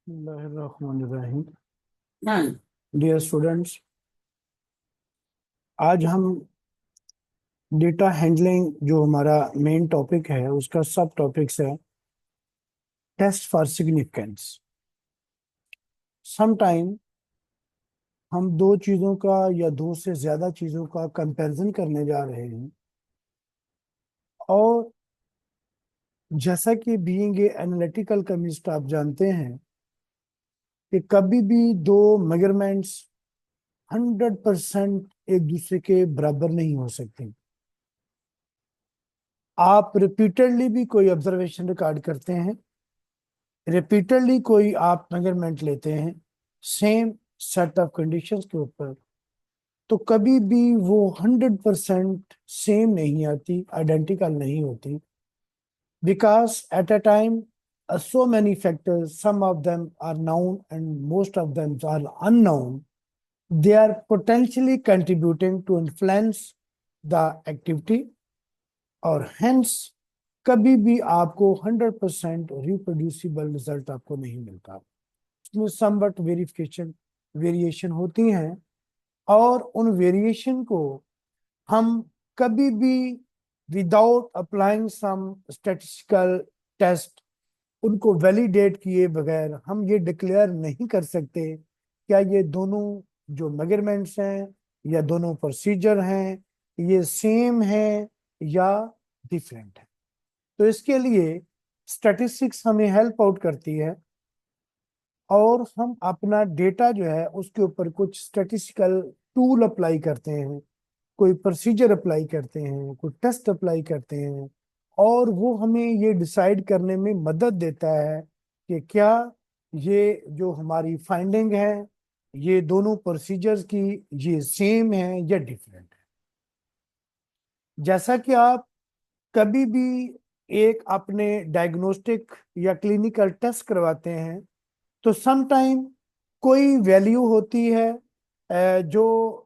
बिस्मिल्लाहिर्रहमानिर्रहीम। हाँ। Dear students, आज हम डेटा हैंडलिंग जो हमारा मेन टॉपिक है उसका सब टॉपिक्स है टेस्ट फॉर सिग्निफिकेंस। समटाइम हम दो चीज़ों का या दो से ज़्यादा चीज़ों का कंपैरिजन करने जा रहे हैं, और जैसा कि बीइंग ए एनालिटिकल केमिस्ट आप जानते हैं कि कभी भी दो मेजरमेंट्स 100% एक दूसरे के बराबर नहीं हो सकते। आप रिपीटेडली भी कोई ऑब्जर्वेशन रिकॉर्ड करते हैं, रिपीटेडली कोई आप मेजरमेंट लेते हैं सेम सेट ऑफ कंडीशंस के ऊपर, तो कभी भी वो 100% सेम नहीं आती, आइडेंटिकल नहीं होती। Because at a time so many factors, some of them are known and most of them are unknown. They are potentially contributing to influence the activity, और hence कभी भी आपको 100% रिप्रोड्यूसिबल रिजल्ट आपको नहीं मिलता। उसमें समवट वेरिफिकेशन वेरिएशन होती हैं, और उन वेरिएशन को हम कभी भी without applying some statistical test, उनको वैलिडेट किए बगैर हम ये डिक्लेयर नहीं कर सकते क्या ये दोनों जो मेजरमेंट्स हैं या दोनों प्रोसीजर हैं ये सेम है या डिफरेंट है। तो इसके लिए स्टैटिस्टिक्स हमें हेल्प आउट करती है, और हम अपना डेटा जो है उसके ऊपर कुछ स्टैटिस्टिकल टूल अप्लाई करते हैं, कोई प्रोसीजर अप्लाई करते हैं, कोई टेस्ट अप्लाई करते हैं, और वो हमें ये डिसाइड करने में मदद देता है कि क्या ये जो हमारी फाइंडिंग है ये दोनों प्रोसीजर्स की ये सेम है या डिफरेंट है। जैसा कि आप कभी भी एक अपने डायग्नोस्टिक या क्लिनिकल टेस्ट करवाते हैं, तो समटाइम कोई वैल्यू होती है जो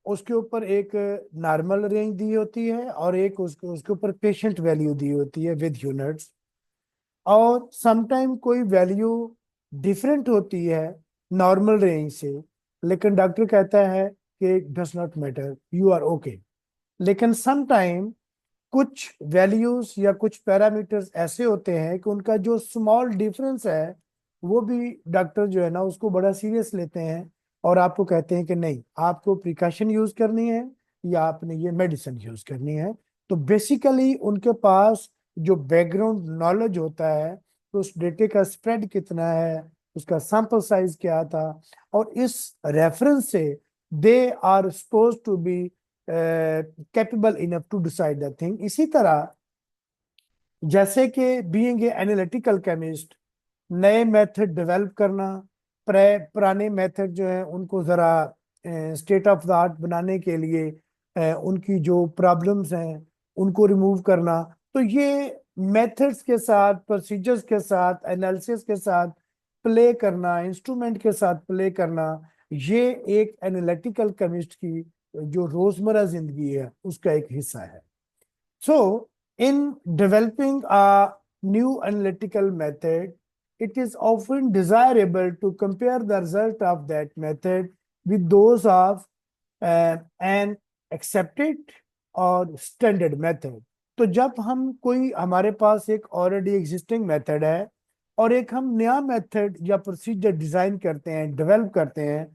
उसके ऊपर एक नॉर्मल रेंज दी होती है, और एक उसके उसके ऊपर पेशेंट वैल्यू दी होती है विद यूनिट्स, और समटाइम कोई वैल्यू डिफरेंट होती है नॉर्मल रेंज से, लेकिन डॉक्टर कहता है कि does not matter, you are okay. लेकिन समटाइम कुछ वैल्यूज या कुछ पैरामीटर्स ऐसे होते हैं कि उनका जो स्मॉल डिफरेंस है वो भी डॉक्टर जो है ना उसको बड़ा सीरियस लेते हैं, और आपको कहते हैं कि नहीं, आपको प्रिकॉशन यूज करनी है या आपने ये मेडिसिन यूज करनी है। तो बेसिकली उनके पास जो बैकग्राउंड नॉलेज होता है, तो उस डेटे का स्प्रेड कितना है, उसका सैंपल साइज क्या था, और इस रेफरेंस से they are suppose to be capable enough to decide the thing. इसी तरह जैसे कि बीइंग ए एनालिटिकल केमिस्ट, नए मेथड डेवलप करना, पुराने मेथड जो है उनको जरा स्टेट ऑफ द आर्ट बनाने के लिए उनकी जो प्रॉब्लम्स हैं उनको रिमूव करना, तो ये मेथड्स के साथ, प्रोसीजर्स के साथ, एनालिसिस के साथ प्ले करना, इंस्ट्रूमेंट के साथ प्ले करना, ये एक एनालिटिकल केमिस्ट की जो रोजमर्रा जिंदगी है उसका एक हिस्सा है। So, in developing a new analytical method, it is often desirable to compare the result of that method with those of an accepted और standard method। तो जब हम कोई हमारे पास एक ऑलरेडी एग्जिस्टिंग मेथड है और एक हम नया मेथड या प्रोसीजर डिजाइन करते हैं, डेवलप करते हैं,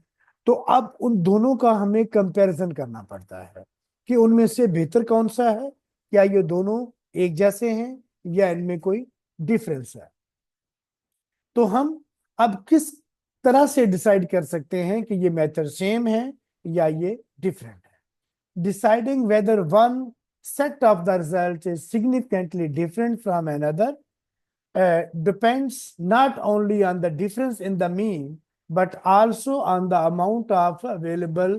तो अब उन दोनों का हमें कंपैरिजन करना पड़ता है कि उनमें से बेहतर कौन सा है, क्या ये दोनों एक जैसे हैं या इनमें कोई डिफरेंस है। तो हम अब किस तरह से डिसाइड कर सकते हैं कि ये मेथड सेम है या ये डिफरेंट है। Deciding whether one set of the results is significantly different from another depends not only on the difference in the mean but also on the amount of available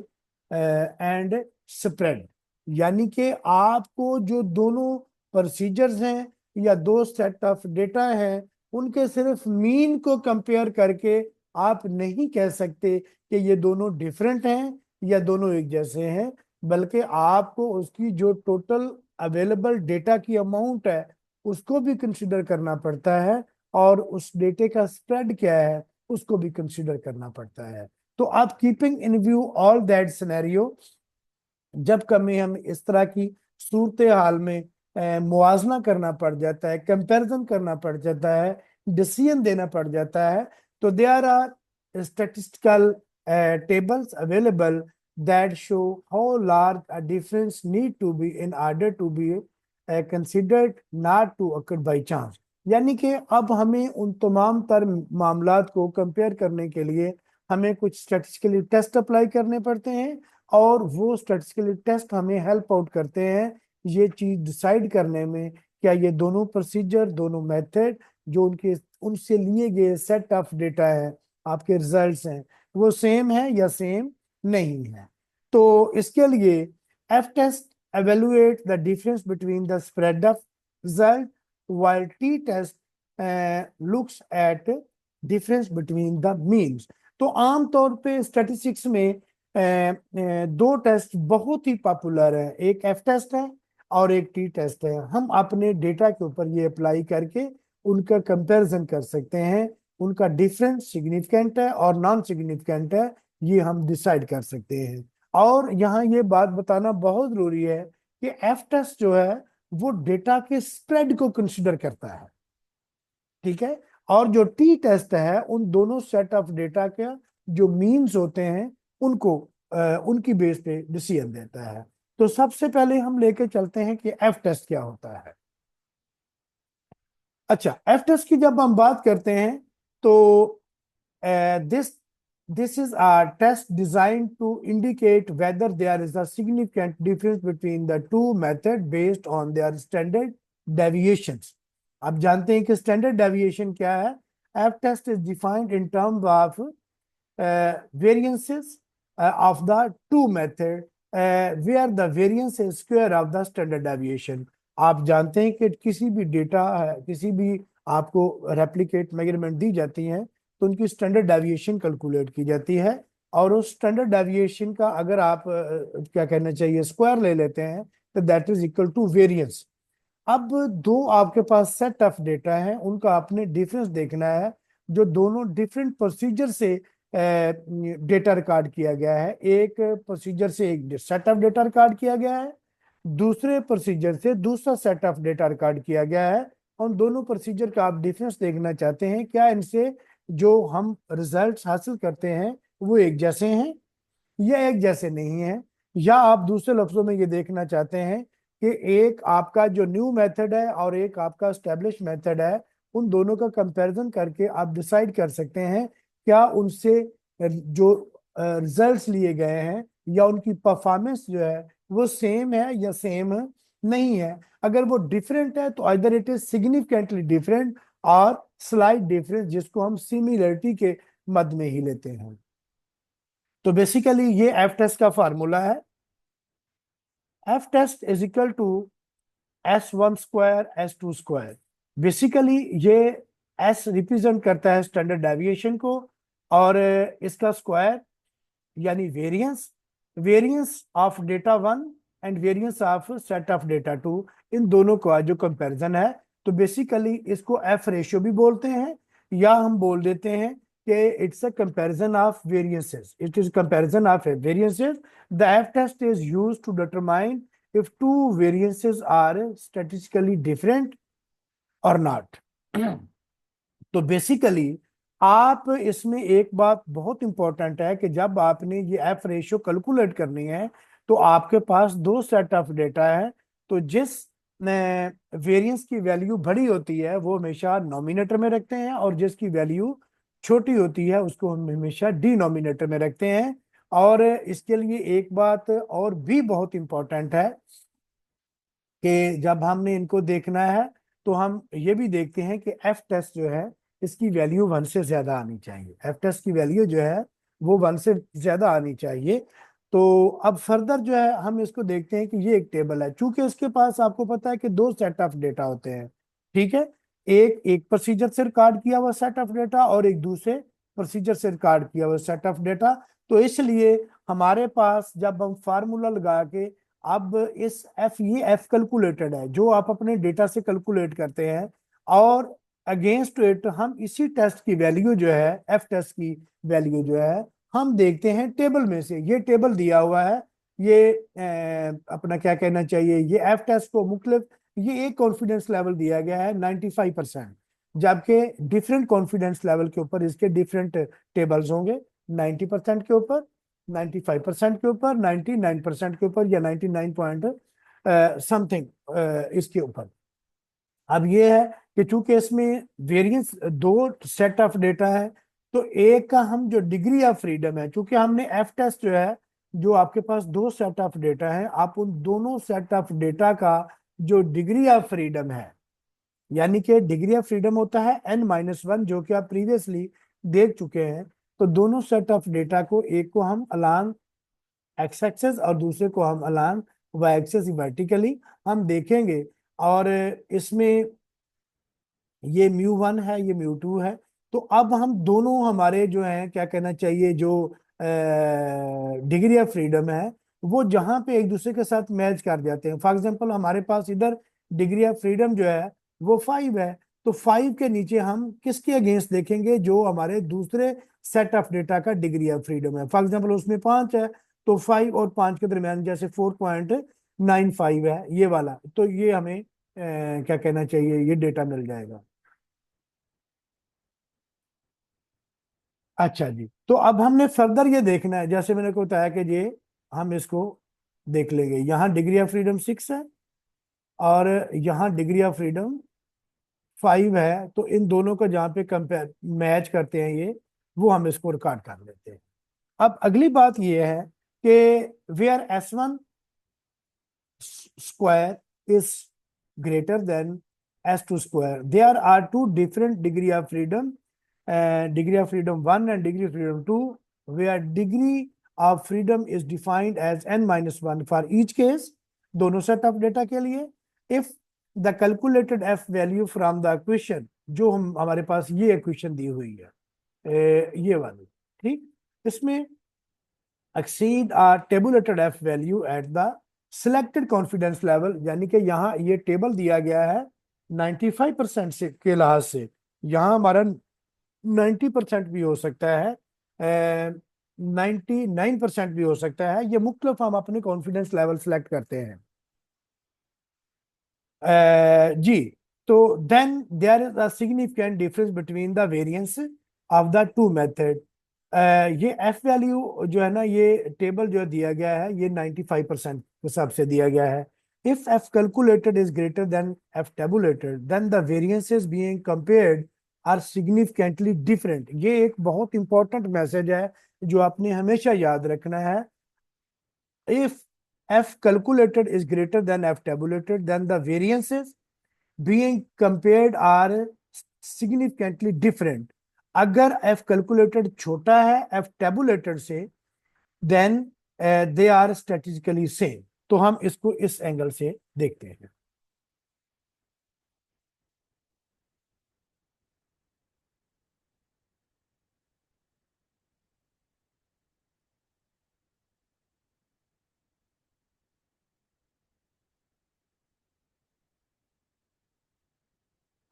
and spread। यानी कि आपको जो दोनों procedures हैं या दो set of data हैं उनके सिर्फ मीन को कंपेयर करके आप नहीं कह सकते कि ये दोनों डिफरेंट हैं या दोनों एक जैसे हैं, बल्कि आपको उसकी जो टोटल अवेलेबल डेटा की अमाउंट है उसको भी कंसिडर करना पड़ता है, और उस डेटे का स्प्रेड क्या है उसको भी कंसिडर करना पड़ता है। तो आप keeping in view all that scenario, जब कभी हम इस तरह की सूरत हाल में मुआवजा करना पड़ जाता है, कंपैरिजन करना पड़ जाता है, डिसीजन देना पड़ जाता है, तो there are statistical tables available that show how large a difference need to be in order to be considered not to occur by chance। यानी कि अब हमें उन तमाम तर मामलात को कंपेयर करने के लिए हमें कुछ स्टैटिस्टिकली टेस्ट अप्लाई करने पड़ते हैं, और वो स्टैटिस्टिकली टेस्ट हमें हेल्प आउट करते हैं ये चीज डिसाइड करने में, क्या ये दोनों प्रोसीजर, दोनों मेथड, जो उनके उनसे लिए गए सेट ऑफ डेटा है, आपके रिजल्ट्स हैं, वो सेम है या सेम नहीं है। तो इसके लिए F test evaluate the difference between the spread of result, while t test looks at difference between the means। तो आमतौर पे स्टैटिस्टिक्स में दो टेस्ट बहुत ही पॉपुलर है, एक एफ टेस्ट है और एक टी टेस्ट है। हम अपने डेटा के ऊपर ये अप्लाई करके उनका कंपैरिजन कर सकते हैं, उनका डिफरेंस सिग्निफिकेंट है और नॉन सिग्निफिकेंट है, ये हम डिसाइड कर सकते हैं। और यहाँ ये बात बताना बहुत जरूरी है कि एफ टेस्ट जो है वो डेटा के स्प्रेड को कंसिडर करता है, ठीक है, और जो टी टेस्ट है उन दोनों सेट ऑफ डेटा के जो मीन्स होते हैं उनको उनकी बेस पे डिसीजन देता है। तो सबसे पहले हम लेके चलते हैं कि एफ टेस्ट क्या होता है। अच्छा, एफ टेस्ट की जब हम बात करते हैं तो this this is a test designed to indicate whether there is a significant difference between the two methods based on their standard deviations। आप जानते हैं कि स्टैंडर्ड डेविएशन क्या है। F test is defined in terms of variances of the two method where the variance is square of the standard deviation। आप जानते हैं कि किसी भी डेटा, किसी भी आपको रेप्लिकेट मेजरमेंट दी जाती हैं तो उनकी स्टैंडर्ड डेविएशन कैलकुलेट की जाती है, और उस स्टैंडर्ड डेविएशन का अगर आप क्या कहना चाहिए स्क्वायर ले लेते हैं तो that is equal to variance. अब दो आपके पास सेट ऑफ डेटा है, उनका आपने डिफरेंस देखना है, जो दोनों डिफरेंट प्रोसीजर से डेटा रिकॉर्ड किया गया है। एक प्रोसीजर से एक सेट ऑफ डेटा रिकॉर्ड किया गया है, दूसरे प्रोसीजर से दूसरा सेट ऑफ डेटा रिकॉर्ड किया गया है। उन दोनों प्रोसीजर का आप डिफरेंस देखना चाहते हैं, क्या इनसे जो हम रिजल्ट्स हासिल करते हैं वो एक जैसे हैं या एक जैसे नहीं है, या आप दूसरे लफ्जों में ये देखना चाहते हैं कि एक आपका जो न्यू मेथड है और एक आपका स्टैब्लिश मेथड है, उन दोनों का कंपैरिजन करके आप डिसाइड कर सकते हैं क्या उनसे जो रिजल्ट्स लिए गए हैं या उनकी परफॉर्मेंस जो है वो सेम है या सेम नहीं है। अगर वो डिफरेंट है तो either it is significantly different और स्लाइट डिफरेंस, जिसको हम सिमिलरिटी के मद में ही लेते हैं। तो बेसिकली ये एफ टेस्ट का फार्मूला है, F test is equal to S1 square S2 square. Basically ये S रिप्रेजेंट करता है स्टैंडर्ड डेविएशन को, और इसका स्क्वायर यानी variance, variance of data one and variance of set of data two, इन दोनों का जो कंपैरिजन है। तो बेसिकली इसको एफ रेशियो भी बोलते हैं, या हम बोल देते हैं कि it's a comparison of variances, it is comparison of variances. The F test is used to determine if two variances are statistically different or not। तो बेसिकली आप इसमें एक बात बहुत इंपॉर्टेंट है कि जब आपने ये एफ रेशियो कैलकुलेट करनी है तो आपके पास दो सेट ऑफ डेटा है, तो जिस वेरिएंस की वैल्यू बड़ी होती है वो हमेशा नॉमिनेटर में रखते हैं, और जिसकी वैल्यू छोटी होती है उसको हम हमेशा डिनोमिनेटर में रखते हैं। और इसके लिए एक बात और भी बहुत इंपॉर्टेंट है कि जब हमने इनको देखना है तो हम ये भी देखते हैं कि एफ टेस्ट जो है इसकी वैल्यू 1 से ज्यादा आनी चाहिए, एफ टेस्ट की वैल्यू जो है वो 1 से ज्यादा आनी चाहिए। तो अब फर्दर जो है हम इसको देखते हैं कि ये एक टेबल है, चूंकि इसके पास आपको पता है कि दो सेट ऑफ डेटा होते हैं, ठीक है, एक एक प्रोसीजर से रिकॉर्ड किया हुआ सेट ऑफ डेटा और एक दूसरे प्रोसीजर से रिकॉर्ड किया हुआ सेट ऑफ डेटा। तो इसलिए हमारे पास जब हम फार्मूला लगा के अब इस एफ, ये एफ कैलकुलेटेड है जो आप अपने डेटा से कैलकुलेट करते हैं, और अगेंस्ट इट हम इसी टेस्ट की वैल्यू जो है, एफ टेस्ट की वैल्यू जो है, हम देखते हैं टेबल में से। ये टेबल दिया हुआ है, ये अपना क्या कहना चाहिए, ये एफ टेस्ट को मुख्तलिफ, ये एक कॉन्फिडेंस लेवल दिया गया है 95%, जबकि डिफरेंट कॉन्फिडेंस लेवल के ऊपर इसके डिफरेंट टेबल्स होंगे। 90% के ऊपर, 95% के ऊपर, 99% के ऊपर, या 99 पॉइंट समथिंग इसके ऊपर। अब ये है कि चूंकि इसमें वेरिएंस दो सेट ऑफ डेटा है, तो एक का हम जो डिग्री ऑफ फ्रीडम है, चूंकि हमने एफ टेस्ट जो है, जो आपके पास दो सेट ऑफ डेटा है, आप उन दोनों सेट ऑफ डेटा का जो डिग्री ऑफ फ्रीडम है, यानी कि डिग्री ऑफ फ्रीडम होता है n-1, जो कि आप प्रीवियसली देख चुके हैं। तो दोनों सेट ऑफ डेटा को, एक को हम अलांग एक्स एक्सेस और दूसरे को हम अलांग वाई एक्सेस वर्टिकली हम देखेंगे। और इसमें ये म्यू 1 है, ये म्यू 2 है। तो अब हम दोनों हमारे जो है क्या कहना चाहिए, जो डिग्री ऑफ फ्रीडम है, वो जहां पे एक दूसरे के साथ मैच कर जाते हैं। फॉर एग्जांपल हमारे पास इधर डिग्री ऑफ फ्रीडम जो है वो 5 है, तो 5 के नीचे हम किसके अगेंस्ट देखेंगे, जो हमारे दूसरे सेट ऑफ डेटा का डिग्री ऑफ फ्रीडम है। फॉर एग्जांपल उसमें 5 है, तो 5 और 5 के दरमियान जैसे 4.95 है ये वाला, तो ये हमें क्या कहना चाहिए, ये डेटा मिल जाएगा। अच्छा जी, तो अब हमने फर्दर ये देखना है, जैसे मैंने को बताया कि ये हम इसको देख लेंगे। यहाँ डिग्री ऑफ फ्रीडम 6 है और यहाँ डिग्री ऑफ फ्रीडम 5 है, तो इन दोनों को जहाँ पे कंपेयर मैच करते हैं ये, वो हम इसको रिकॉर्ड कर लेते हैं। अब अगली बात ये है कि where S1 square is greater than S2 square, there are two different degree of freedom, degree of freedom 1 and degree of freedom 2, where degree of freedom is defined as n-1 for each case, दोनों set of data के लिए। If the calculated F value from the equation, जो हम हमारे पास ये equation दी हुई है, ये वाली, ठीक, इसमें exceed a tabulated f value at the selected confidence level, यानी कि यहाँ ये टेबल दिया गया है 95% से के लिहाज से, यहाँ हमारा 90% भी हो सकता है, 99% भी हो सकता है, ये मुख्तलिफ हम अपने कॉन्फिडेंस लेवल सेलेक्ट करते हैं। जी, तो then there is a significant difference between the variance of the two method. ये एफ वैल्यू जो है ना, ये टेबल जो दिया गया है ये 95% के हिसाब से दिया गया है। If F calculated is greater than F tabulated, then the variances being compared are significantly different. ये एक बहुत इंपॉर्टेंट मैसेज है जो आपने हमेशा याद रखना है। if f calculated is greater than f tabulated, then the variances being compared are significantly different. अगर f calculated छोटा है f tabulated से, then they are statistically same। तो हम इसको इस एंगल से देखते हैं।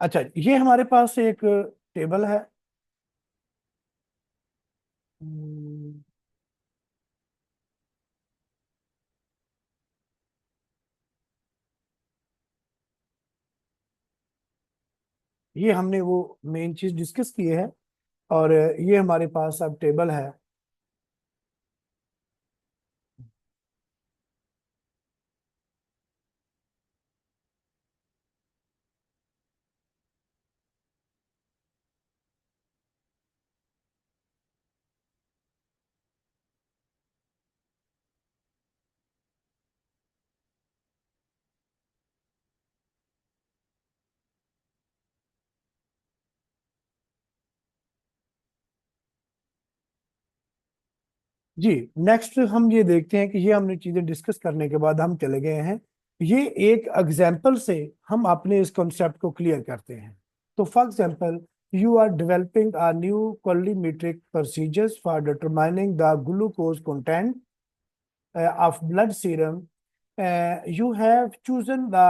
अच्छा, ये हमारे पास एक टेबल है। हम्म, ये हमने वो मेन चीज डिस्कस की है, और ये हमारे पास अब टेबल है। जी, नेक्स्ट हम ये देखते हैं कि ये हमने चीजें डिस्कस करने के बाद हम चले गए हैं, ये एक एग्जाम्पल से हम अपने इस कॉन्सेप्ट को क्लियर करते हैं। तो for example, you are developing a new colorimetric procedures for determining the glucose content of blood serum. You have chosen the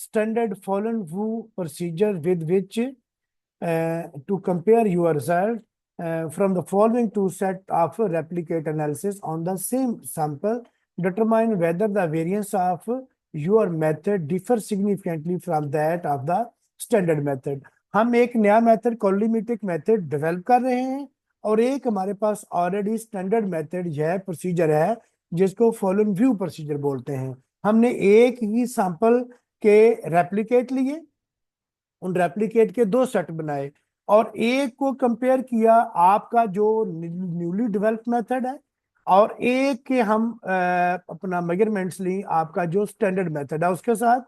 standard Follen-Wu procedure with which to compare your result from the following two set of replicate analysis on the same sample. Determine whether the variance of your method differ significantly from that of the standard method. हम एक नया method कॉलोमेट्रिक method develop कर रहे हैं और एक हमारे पास already standard method यह प्रोसीजर है जिसको फॉलोइंग व्यू प्रोसीजर बोलते हैं। हमने एक ही सैंपल के रेप्लिकेट लिए, उन रेप्लिकेट के दो सेट बनाए और एक को कंपेयर किया आपका जो न्यूली डेवलप्ड मेथड है और एक के हम अपना मेजरमेंट्स ली आपका जो स्टैंडर्ड मेथड है उसके साथ।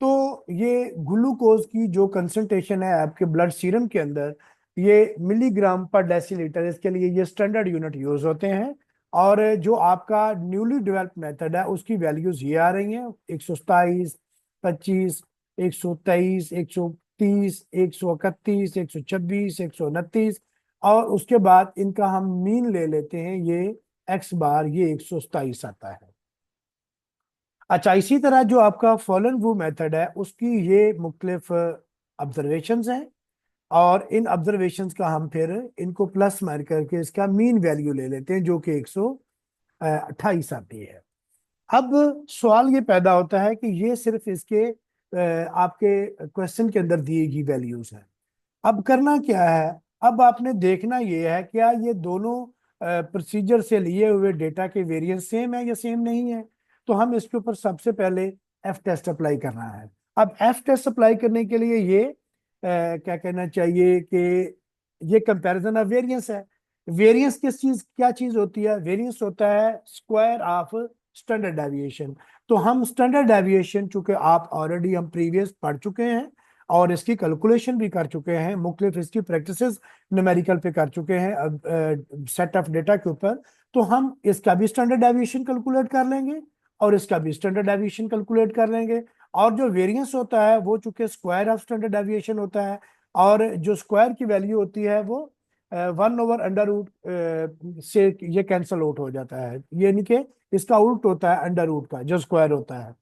तो ये ग्लूकोज की जो कंसंट्रेशन है आपके ब्लड सीरम के अंदर, ये मिलीग्राम पर डेसीलीटर, इसके लिए ये स्टैंडर्ड यूनिट यूज होते हैं। और जो आपका न्यूली डेवलप्ड मेथड है उसकी वैल्यूज ये आ रही हैं 127, 25, 123, 130, 131, 126, 129 और उसके बाद इनका हम मीन ले लेते हैं, ये एक्स बार ये 127 आता है। अच्छा, इसी तरह जो आपका फॉलन वू मेथड है उसकी ये मुख्तलिफ ऑब्जर्वेशंस हैं और इन ऑब्जर्वेशंस का हम फिर इनको प्लस मार करके इसका मीन वैल्यू ले लेते हैं जो कि 128 आती है। अब सवाल ये पैदा होता है कि ये सिर्फ इसके आपके क्वेश्चन के अंदर दी गई वैल्यूज हैं। अब करना क्या है, अब आपने देखना ये है क्या ये दोनों प्रोसीजर से लिए हुए डेटा के वेरिएंस सेम है या सेम नहीं है। तो हम इसके ऊपर सबसे पहले एफ टेस्ट अप्लाई करना है। अब एफ टेस्ट अप्लाई करने के लिए ये क्या कहना चाहिए कि ये कंपैरिजन ऑफ वेरिएंस है। वेरिएंस किस चीज क्या चीज होती है, वेरिएंस होता है स्क्वायर ऑफ स्टैंडर्ड डेविएशन। तो हम स्टैंडर्ड डेविएशन चूंकि आप ऑलरेडी हम प्रीवियस पढ़ चुके हैं और इसकी कैलकुलेशन भी कर चुके हैं, मुख्तलिफ इसकी प्रैक्टिसेस न्यूमेरिकल पे कर चुके हैं सेट ऑफ डेटा के ऊपर, तो हम इसका भी स्टैंडर्ड डेविएशन कैलकुलेट कर लेंगे और इसका भी स्टैंडर्ड डेविएशन कैलकुलेट कर लेंगे। और जो वेरिएंस होता है वो चूंकि स्क्वायर ऑफ स्टैंडर्ड डेविएशन होता है और जो स्क्वायर की वैल्यू होती है वो 1/√, से ये कैंसल आउट हो जाता है, यानी कि इसका उल्ट होता है अंडर रूट का जो स्क्वायर होता है।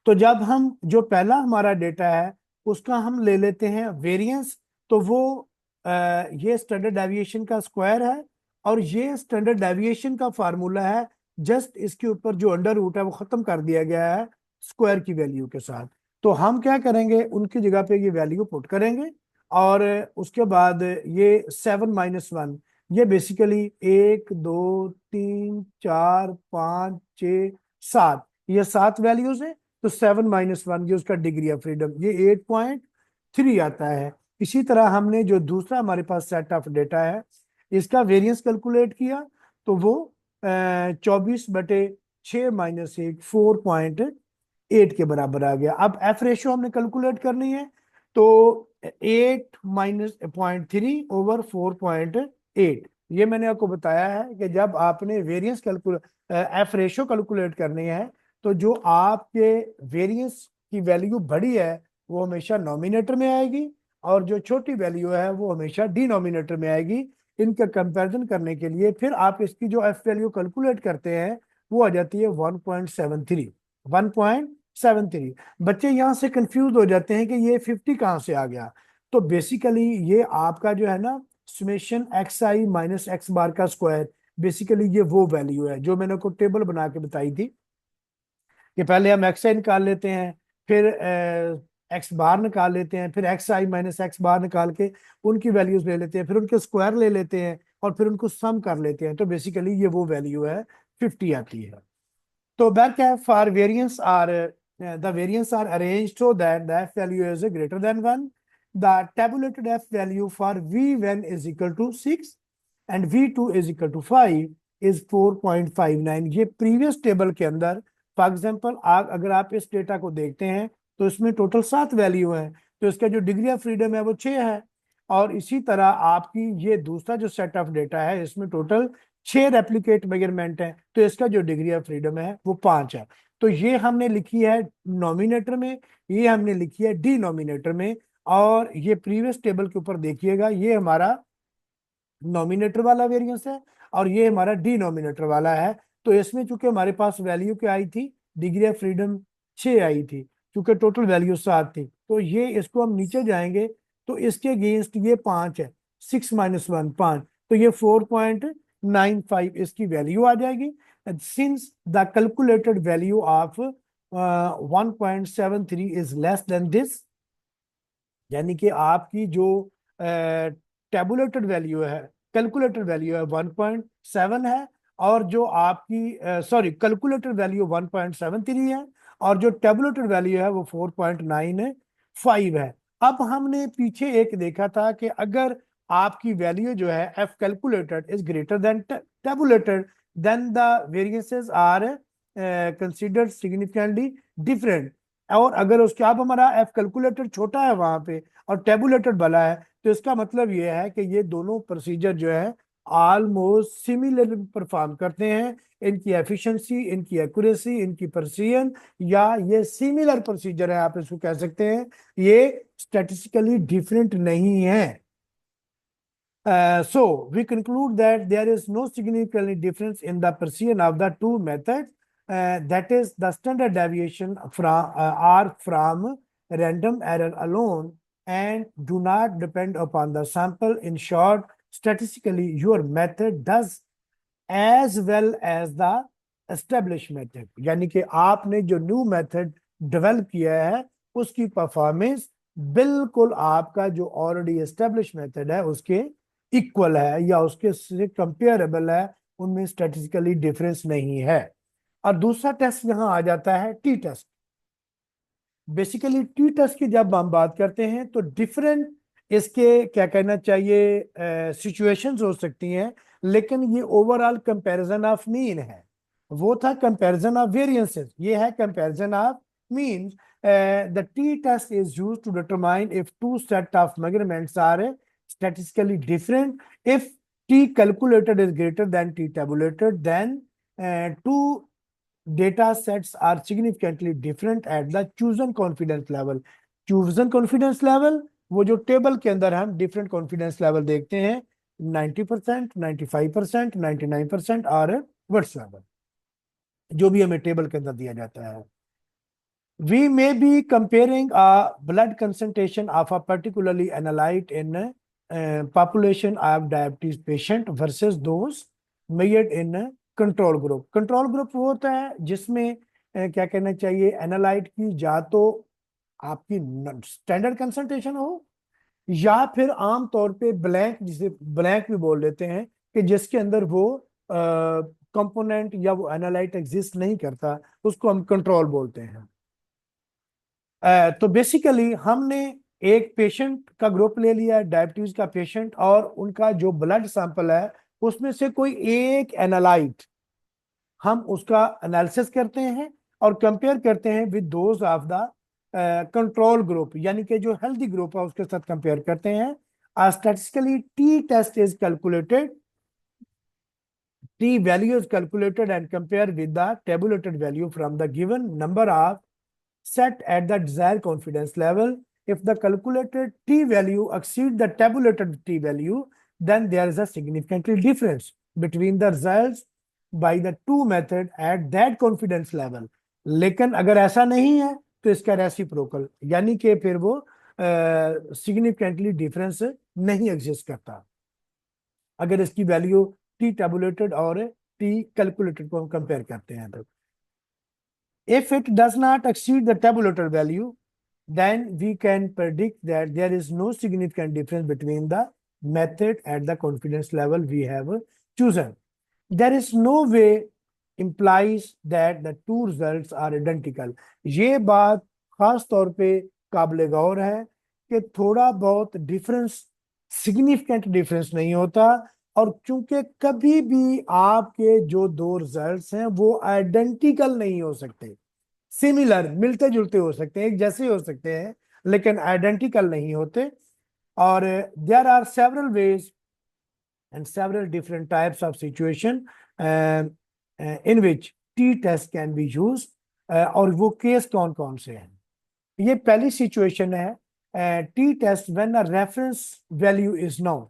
तो जब हम जो पहला हमारा डेटा है उसका हम ले लेते हैं वेरिएंस, तो वो ये स्टैंडर्ड डेविएशन का स्क्वायर है और ये स्टैंडर्ड डेविएशन का फार्मूला है, जस्ट इसके ऊपर जो अंडर रूट है वो खत्म कर दिया गया है स्क्वायर की वैल्यू के साथ। तो हम क्या करेंगे, उनकी जगह पे ये वैल्यू पुट करेंगे और उसके बाद ये 7 - 1, ये बेसिकली 1 2 3 4 5 6 7, ये 7 वैल्यूज है। तो 7 - 1 ये उसका डिग्री ऑफ फ्रीडम, ये 8.3 आता है। इसी तरह हमने जो दूसरा हमारे पास सेट ऑफ डेटा है इसका वेरिएंस कैलकुलेट किया तो वो 24/6 - 1 4.8 के बराबर आ गया। अब एफ रेशियो हमने कैलकुलेट करनी है तो 8-3/4.8, ये मैंने आपको बताया है कि जब आपने variance calculate F ratio calculate करनी है तो जो आपके वेरिएंस की वैल्यू बड़ी है वो हमेशा नॉमिनेटर में आएगी और जो छोटी वैल्यू है वो हमेशा डिनोमिनेटर में आएगी। इनका कंपैरिजन करने के लिए फिर आप इसकी जो एफ वैल्यू कैलकुलेट करते हैं वो आ जाती है 1.73। 1.73 बच्चे यहाँ से कंफ्यूज हो जाते हैं कि ये 50 कहाँ से आ गया। तो बेसिकली ये आपका जो है ना समेशन xi - x बार का स्क्वायर, बेसिकली ये वो वैल्यू है जो मैंने आपको टेबल बना के बताई थी कि पहले हम xi निकाल लेते हैं, फिर एक्स बार निकाल लेते हैं, फिर xi - x बार निकाल के उनकी वैल्यूज ले लेते हैं, फिर उनके स्क्वायर ले लेते हैं और फिर उनको सम कर लेते हैं। तो बेसिकली ये वो वैल्यू है 50 आती है। तो बैक क्या है, for variance are the variance are arranged so that the F value is greater than 1। The tabulated F value for v1 is equal to 6 and v2 is equal to 5 is 4.59। ये previous table के अंदर for example अगर आप इस data को देखते हैं तो इसमें टोटल 7 वैल्यू है, तो इसका जो डिग्री ऑफ फ्रीडम है वो 6 है। और इसी तरह आपकी ये दूसरा जो सेट ऑफ डेटा है इसमें टोटल 6 रेप्लिकेट मेजरमेंट है, तो इसका जो डिग्री ऑफ फ्रीडम है वो 5 है। तो ये हमने लिखी है नॉमिनेटर में, ये हमने लिखी है डिनोमिनेटर में। और ये प्रीवियस टेबल के ऊपर देखिएगा, ये हमारा नॉमिनेटर वाला वेरिएंस है और ये हमारा डिनोमिनेटर वाला है। तो इसमें चूंकि हमारे पास वैल्यू क्या आई थी, डिग्री ऑफ फ्रीडम 6 आई थी, क्योंकि टोटल वैल्यू 7 थी। तो ये इसको हम नीचे जाएंगे तो इसके अगेंस्ट ये 5 है, 6 - 1 5, तो ये 4.95 इसकी वैल्यू आ जाएगी। Since the calculated value of 1.73 is less than this, यानी कि आपकी जो टेबुलेटेड वैल्यू है, कैलकुलेटेड वैल्यू है 1.7 है, और जो आपकी सॉरी कैलकुलेटेड वैल्यू 1.73 है, और जो टेबुलेटेड वैल्यू है वो 4.95 है। अब हमने पीछे एक देखा था कि अगर आपकी वैल्यू जो है F calculated is greater than tabulated, then the variances are considered significantly different. और अगर उसके आप हमारा एफ कैलकुलेटेड छोटा है वहां पे और टेबुलेटेड बड़ा है, तो इसका मतलब ये है कि ये दोनों प्रोसीजर जो है ऑलमोस्ट सिमिलर परफॉर्म करते हैं। इनकी एफिशिएंसी, इनकी एक्यूरेसी, इनकी प्रिसीजन, या ये सिमिलर प्रोसीजर है, आप इसको कह सकते हैं, ये स्टैटिस्टिकली डिफरेंट नहीं है। So we conclude that there is no significant difference in the precision of the two methods. That is, the standard deviation from are from random error alone and do not depend upon the sample. In short, statistically, your method does as well as the established method. यानी कि आपने जो new method develop किया है उसकी performance बिल्कुल आपका जो ऑलरेडी एस्टेब्लिश मेथड है उसके इक्वल है या उसके से कंपेरेबल है, उनमें स्टैटिस्टिकली डिफरेंस नहीं है। और दूसरा टेस्ट यहां आ जाता है T test. Basically T test की जब हम बात करते हैं तो डिफरेंट इसके क्या कहना चाहिए सिचुएशंस हो सकती हैं, लेकिन ये ओवरऑल कंपैरिजन ऑफ मीन है। वो था कंपैरिजन ऑफ वेरिएंसेस, ये है comparison of mean. The T test is used to determine if two set of measurements are statistically different. If t calculated is greater than t tabulated, then two data sets are significantly different at the chosen confidence level. chosen confidence level वो जो table के अंदर हम different confidence level देखते हैं, 90%, 95%, 99% और verse level, जो भी हमें टेबल के अंदर दिया जाता है। We may be comparing a blood concentration of a particularly analyte in population of diabetes patient versus those measured in control group. Control group वो होता है जिसमें क्या कहना चाहिए, एनालाइट की या तो आपकी स्टैंडर्ड कंसंट्रेशन हो या फिर आम तौर पे ब्लैंक, जिसे ब्लैंक भी बोल देते हैं, कि जिसके अंदर वो कंपोनेंट या वो एनालाइट एग्जिस्ट नहीं करता, उसको हम कंट्रोल बोलते हैं। तो बेसिकली हमने एक पेशेंट का ग्रुप ले लिया, डायबिटीज का पेशेंट, और उनका जो ब्लड सैंपल है उसमें से कोई एक एनालाइट हम उसका एनालिसिस करते हैं और कंपेयर करते हैं with those of the control group, यानी कि जो हेल्दी ग्रुप है उसके साथ कंपेयर करते हैं। Statistically T test is calculated, t value is calculated and compared with the tabulated value from the given number of set at the desired confidence level. If the calculated t value exceeds the tabulated t value, then there is a significantly difference between the results by the two method at that confidence level. लेकिन अगर ऐसा नहीं है तो इसका reciprocal, यानी कि फिर वो सिग्निफिकेंटली डिफरेंस नहीं एग्जिस्ट करता अगर इसकी वैल्यू टी टेबुलेटेड और टी कैलकुलेटेड को हम कंपेयर करते हैं तो। If it does not exceed the tabulated value, then we can predict that there is no significant difference between the method at the confidence level we have chosen. There is no way implies that the two results are identical. ये बात खास तौर पे काबिल गौर है कि थोड़ा बहुत डिफरेंस, सिग्निफिकेंट डिफरेंस नहीं होता, और क्योंकि कभी भी आपके जो दो रिजल्ट्स हैं वो आइडेंटिकल नहीं हो सकते, सिमिलर मिलते जुलते हो सकते हैं, एक जैसे हो सकते हैं, लेकिन आइडेंटिकल नहीं होते। और there are several ways and several different types of situation in which t test can be used। और वो केस कौन कौन से हैं? ये पहली सिचुएशन है T test when a reference value is known.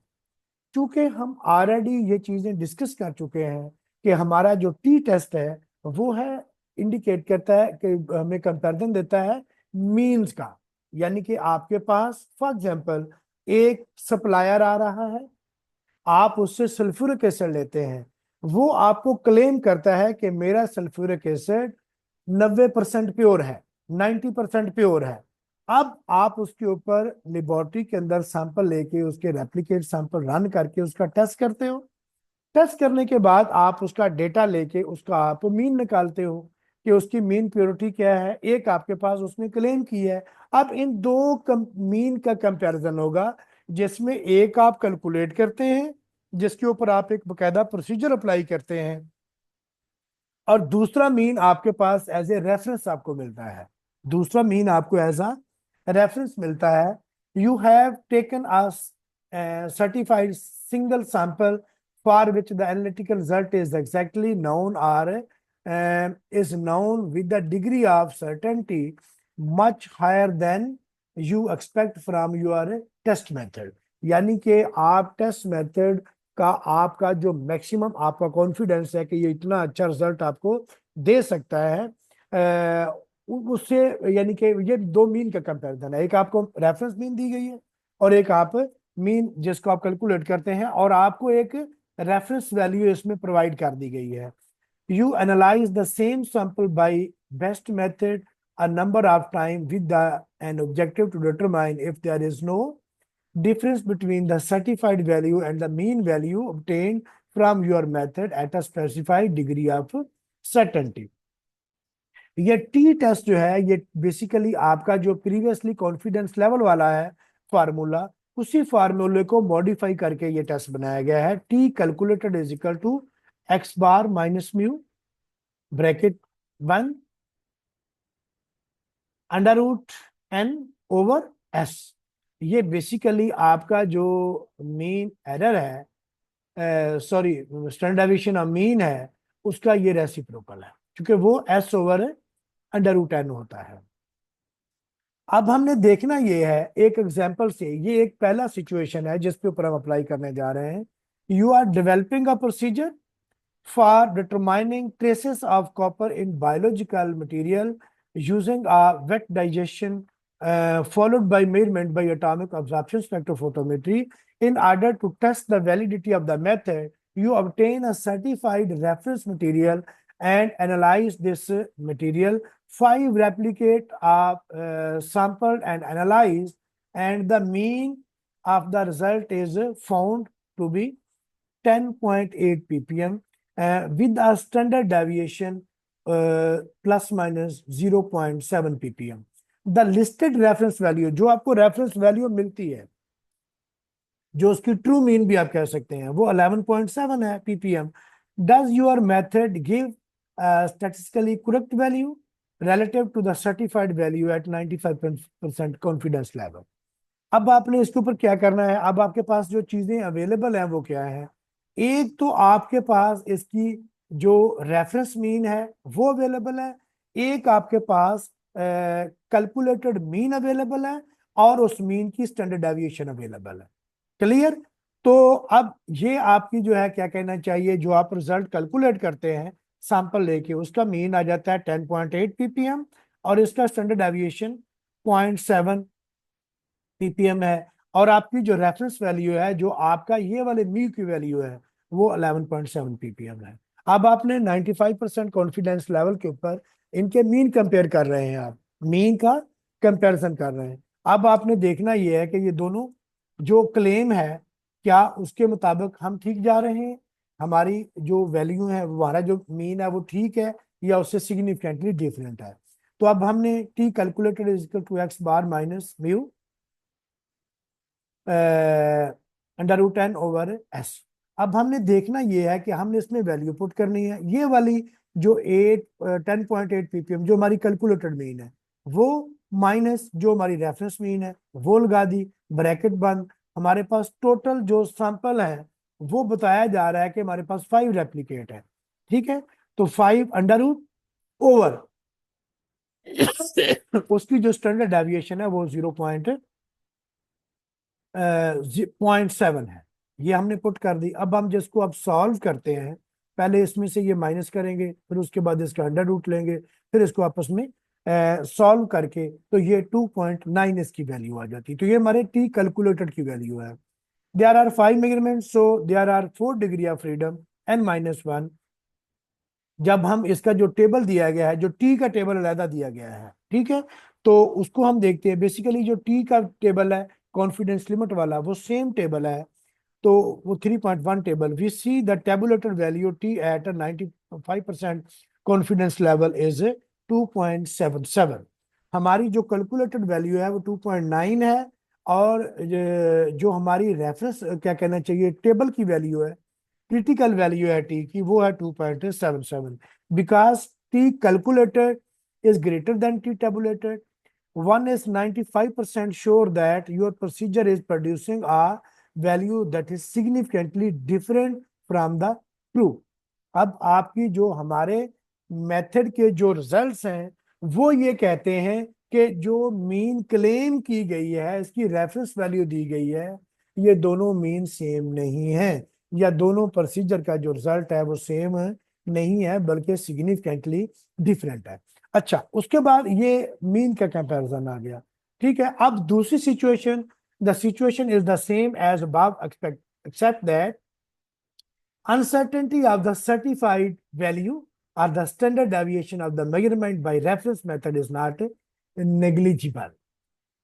चूंकि हम ऑलरेडी ये चीजें डिस्कस कर चुके हैं कि हमारा जो टी टेस्ट है वो है इंडिकेट करता है कि हमें कंपैरिजन देता है मीन्स का, यानी कि आपके पास फॉर एग्जांपल एक सप्लायर आ रहा है, आप उससे सल्फ्यूरिक एसिड लेते हैं, वो आपको क्लेम करता है कि मेरा सल्फ्यूरिक एसिड 90% प्योर है, 90% प्योर है। अब आप उसके ऊपर लेबोरेटरी के अंदर सैंपल लेके उसके रेप्लिकेट सैंपल रन करके उसका टेस्ट करते हो। टेस्ट करने के बाद आप उसका डेटा लेके उसका आप मीन निकालते हो कि उसकी मीन प्योरिटी क्या है, एक आपके पास उसने क्लेम की है। अब इन दो मीन का कंपैरिजन होगा, जिसमें एक आप कैलकुलेट करते हैं, जिसके ऊपर आप एक बकायदा प्रोसीजर अप्लाई करते हैं, और दूसरा मीन आपके पास एज ए रेफरेंस आपको मिलता है। दूसरा मीन आपको एज अ रेफरेंस मिलता है। You have taken a certified single sample for which the analytical result is exactly known or is known with the degree of certainty much higher than you expect from your test method। यानी कि आप test method का आपका जो maximum आपका confidence है कि ये इतना अच्छा रिजल्ट आपको दे सकता है, उससे, यानी कि ये दो मीन का कंपैरिजन है। एक आपको रेफरेंस मीन दी गई है और एक आप मीन जिसको आप कैलकुलेट करते हैं, और आपको एक रेफरेंस वैल्यू इसमें प्रोवाइड कर दी गई है। You analyse the same sample by best method a number of time with an objective to determine if there is no difference between the certified value and the mean value obtained from your method at a specified degree of certainty। ये T test जो है, ये basically आपका जो previously confidence level वाला है formula, उसी फार्मूले को मॉडिफाई करके ये टेस्ट बनाया गया है। T calculated is equal to X bar minus mu bracket 1 under root N over S. ये बेसिकली आपका जो मीन एरर है, sorry standard deviation of mean है, उसका ये रेसिप्रोकल है, क्योंकि वो S over under root N होता है। अब हमने देखना ये है एक एग्जांपल से, ये एक पहला सिचुएशन है जिसके ऊपर हम अप्लाई करने जा रहे हैं। You are developing a procedure for determining traces of copper in biological material using a wet digestion followed by measurement by atomic absorption spectrophotometry. In order to test the validity of the method, you obtain a certified reference material and analyze this material. 5 replicate are sampled and analyzed, and the mean of the result is found to be 10.8 ppm with a standard deviation plus minus 0.7 ppm। The listed reference value, जो आपको reference value मिलती है, जो उसकी true mean भी आप कह सकते हैं, वो 11.7 है ppm। Does your method give statistically correct value relative to the certified value at 95% confidence level. अब आपने इसके ऊपर क्या करना है, अब आपके पास जो चीजें अवेलेबल हैं वो क्या है। एक तो आपके पास इसकी जो रेफरेंस मीन है वो अवेलेबल है, एक आपके पास कैलकुलेटेड मीन अवेलेबल है, और उस मीन की स्टैंडर्ड डेविएशन अवेलेबल है। क्लियर। तो अब ये आपकी जो है क्या कहना चाहिए, जो आप रिजल्ट कैलकुलेट करते हैं सैंपल लेके, उसका मीन आ जाता है 10.8 ppm, और इसका स्टैंडर्ड डेविएशन 0.7 ppm है, और आपकी जो रेफरेंस वैल्यू है, जो आपका ये वाले म्यू की वैल्यू है, वो 11.7 ppm है। अब आपने 95% कॉन्फिडेंस लेवल के ऊपर इनके मीन कंपेयर कर रहे हैं, आप मीन का कंपैरिजन कर रहे हैं। अब आपने देखना ये है कि ये दोनों जो क्लेम है, क्या उसके मुताबिक हम ठीक जा रहे हैं, हमारी जो वैल्यू है, हमारा जो मीन है वो ठीक है, या उससे सिग्निफिकेंटली डिफरेंट है। तो अब हमने T calculated is equal to X bar minus mu under root N over S. अब हमने देखना ये है कि हमने इसमें वैल्यू पुट करनी है, ये वाली जो 10.8 ppm जो हमारी कैलकुलेटेड मीन है, वो माइनस जो हमारी रेफरेंस मीन है वो लगा दी, ब्रैकेट बंद। हमारे पास टोटल जो सैंपल है वो बताया जा रहा है कि हमारे पास 5 रेप्लिकेट है, ठीक है। तो 5 अंडर रूट ओवर उसकी जो स्टैंडर्ड डेविएशन है वो 0.7 है, ये हमने पुट कर दी। अब हम जिसको अब सॉल्व करते हैं, पहले इसमें से ये माइनस करेंगे, फिर उसके बाद इसका अंडर रूट लेंगे, फिर इसको आपस में सॉल्व करके, तो ये 2.9 इसकी वैल्यू आ जाती है। तो ये हमारे टी कैलकुलेटेड की वैल्यू है। There are 5 measurements, so there are 4 degree of freedom n-1। जब हम इसका जो टेबल दिया गया है, जो टी का टेबल अलहदा दिया गया है, ठीक है, तो उसको हम देखते हैं। बेसिकली जो टी का टेबल है कॉन्फिडेंस लिमिट वाला, वो सेम टेबल है, तो वो 3.1 table. We see the tabulated value T at 95% confidence level is 2.77। हमारी जो कैलकुलेटेड वैल्यू है वो 2.9 है, और जो हमारी रेफरेंस क्या कहना चाहिए टेबल की वैल्यू है, क्रिटिकल वैल्यू है टी की, वो है 2.77। Because T calculated is greater than T tabulated, one is 95% sure that your procedure is producing a value that is significantly different from the true। अब आपकी जो हमारे मेथड के जो रिजल्ट्स हैं वो ये कहते हैं कि जो मीन क्लेम की गई है, इसकी रेफरेंस वैल्यू दी गई है, ये दोनों मीन सेम नहीं है, या दोनों प्रोसीजर का जो रिजल्ट है वो सेम नहीं है, बल्कि सिग्निफिकेंटली डिफरेंट है। अच्छा, उसके बाद ये मीन का कंपैरिजन आ गया। ठीक है, अब दूसरी situation, the situation is the same as above except that uncertainty of the certified value or the standard deviation of the measurement by reference method is not negligible।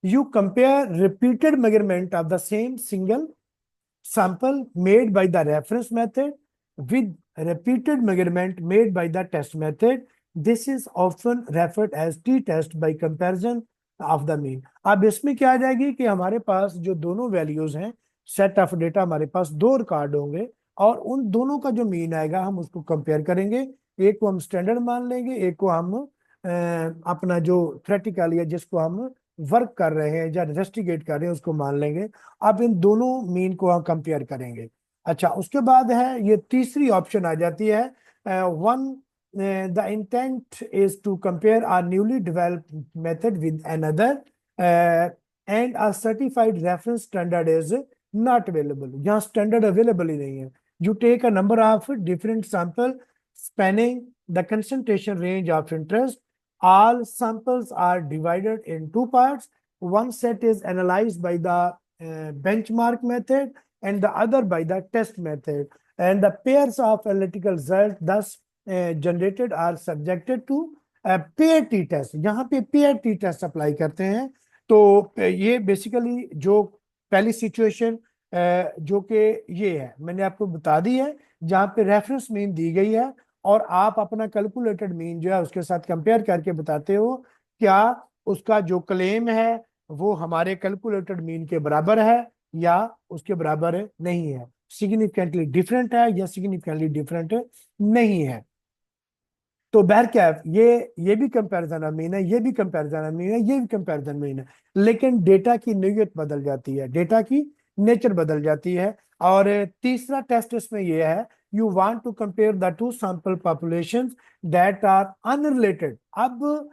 You compare repeated measurement of the same single sample made by the reference method with repeated measurement made by the test method। This is often referred as t-test by comparison of the mean। अब इसमें क्या आ जाएगी कि हमारे पास जो दोनों values हैं, set of data, हमारे पास दो रिकॉर्ड होंगे, और उन दोनों का जो मीन आएगा हम उसको कंपेयर करेंगे। एक को हम स्टैंडर्ड मान लेंगे, एक को हम अपना जो थ्योरेटिकल या जिसको हम वर्क कर रहे हैं या इन्वेस्टिगेट कर रहे हैं उसको मान लेंगे। अब इन दोनों मीन को हम कंपेयर करेंगे। अच्छा, उसके बाद है ये तीसरी ऑप्शन आ जाती है, one the intent is to compare our newly developed method with another and a certified reference standard is not available. यहाँ स्टैंडर्ड अवेलेबल ही नहीं है। You take a number of different sample spanning the concentration range of interest. All samples are divided in two parts. One set is analyzed by the benchmark method and the other by the test method. And the pairs of analytical results thus generated are subjected to pair t-test। यहाँ पे pair t-test apply करते हैं। तो ये basically जो पहली situation जो कि ये है मैंने आपको बता दी है, जहाँ पे रेफरेंस मीन दी गई है और आप अपना कैलकुलेटेड मीन जो है उसके साथ कंपेयर करके बताते हो क्या उसका जो क्लेम है वो हमारे कैलकुलेटेड मीन के बराबर है या उसके बराबर नहीं है, सिग्निफिकेंटली डिफरेंट है या सिग्निफिकेंटली डिफरेंट नहीं है। तो बहर क्या है, ये भी कंपैरिजन मीन है, ये भी कंपैरिजन मीन है, ये भी कंपैरिजन मीन है, लेकिन डेटा की नोयत बदल जाती है, डेटा की नेचर बदल जाती है। और तीसरा टेस्ट इसमें यह है, you want to compare the two sample populations that are unrelated. अब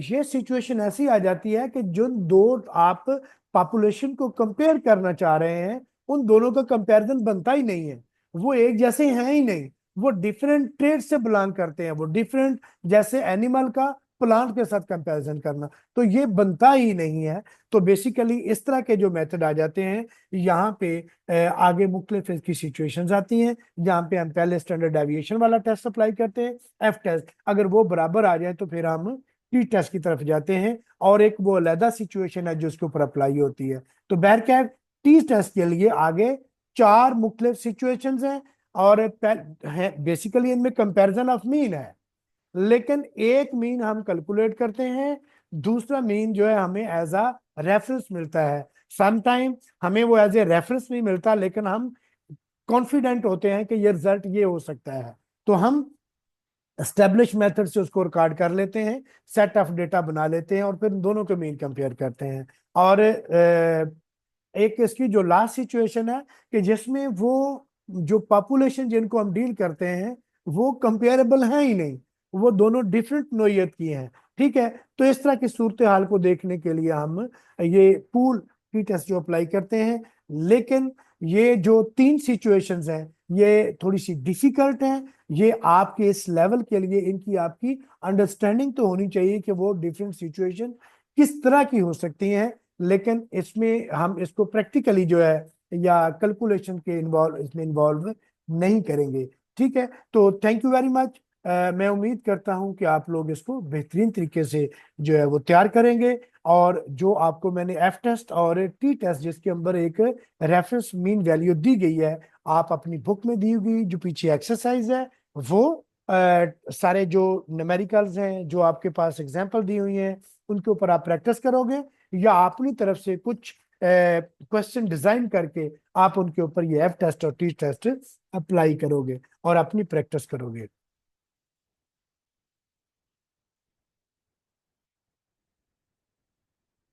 ये सिचुएशन ऐसी आ जाती है कि जो दो आप पॉपुलेशन को कंपेयर करना चाह रहे हैं उन दोनों का कंपैरिजन बनता ही नहीं है, वो एक जैसे हैं ही नहीं, वो डिफरेंट ट्रेड से बिलोंग करते हैं, वो डिफरेंट, जैसे एनिमल का प्लांट के साथ कंपैरिजन करना, तो ये बनता ही नहीं है। तो बेसिकली इस तरह के जो मेथड आ जाते हैं, यहाँ पे आगे मुख्तलिफ की सिचुएशंस आती हैं जहाँ पे हम पहले स्टैंडर्ड डेविएशन वाला टेस्ट अप्लाई करते हैं, एफ टेस्ट, अगर वो बराबर आ जाए तो फिर हम टी टेस्ट की तरफ जाते हैं, और एक वो अलहदा सिचुएशन है जो उसके ऊपर अप्लाई होती है। तो बहरकैफ टी टेस्ट के लिए आगे चार मुख्तलिफ सिचुएशंस हैं, और है बेसिकली इनमें कंपैरिजन ऑफ मीन है, लेकिन एक मीन हम कैलकुलेट करते हैं, दूसरा मीन जो है हमें एज अ रेफरेंस मिलता है। समटाइम हमें वो एज ए रेफरेंस नहीं मिलता, लेकिन हम कॉन्फिडेंट होते हैं कि ये रिजल्ट ये हो सकता है, तो हम एस्टेब्लिश मेथड से उसको रिकॉर्ड कर लेते हैं, सेट ऑफ डेटा बना लेते हैं, और फिर दोनों के मीन कंपेयर करते हैं। और एक इसकी जो लास्ट सिचुएशन है कि जिसमें वो जो पॉपुलेशन जिनको हम डील करते हैं वो कंपेरेबल है ही नहीं, वो दोनों डिफरेंट नोयत की हैं। ठीक है, तो इस तरह की सूरत हाल को देखने के लिए हम ये पूल टी टेस्ट जो अप्लाई करते हैं, लेकिन ये जो तीन सिचुएशंस हैं ये थोड़ी सी डिफिकल्ट हैं। ये आपके इस लेवल के लिए इनकी आपकी अंडरस्टैंडिंग तो होनी चाहिए कि वो डिफरेंट सिचुएशन किस तरह की हो सकती हैं, लेकिन इसमें हम इसको प्रैक्टिकली जो है या कैलकुलेशन के इसमें इन्वॉल्व नहीं करेंगे। ठीक है, तो थैंक यू वेरी मच। मैं उम्मीद करता हूं कि आप लोग इसको बेहतरीन तरीके से जो है वो तैयार करेंगे। और जो आपको मैंने एफ टेस्ट और टी टेस्ट जिसके अंदर एक रेफरेंस मीन वैल्यू दी गई है, आप अपनी बुक में दी हुई जो पीछे एक्सरसाइज है वो सारे जो न्यूमेरिकल्स हैं जो आपके पास एग्जांपल दी हुई हैं उनके ऊपर आप प्रैक्टिस करोगे, या अपनी तरफ से कुछ क्वेश्चन डिजाइन करके आप उनके ऊपर ये एफ टेस्ट और टी टेस्ट अप्लाई करोगे और अपनी प्रैक्टिस करोगे।